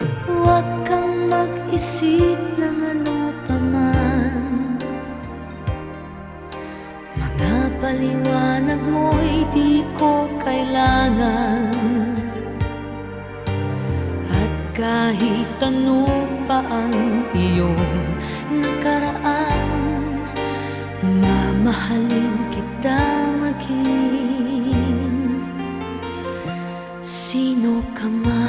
Huwag kang mag-isip ng ano pa man. Mga paliwanag mo'y di ko kailangan. At kahit ano pa ang iyong nakaraan, mamahalin kita maging sino ka man.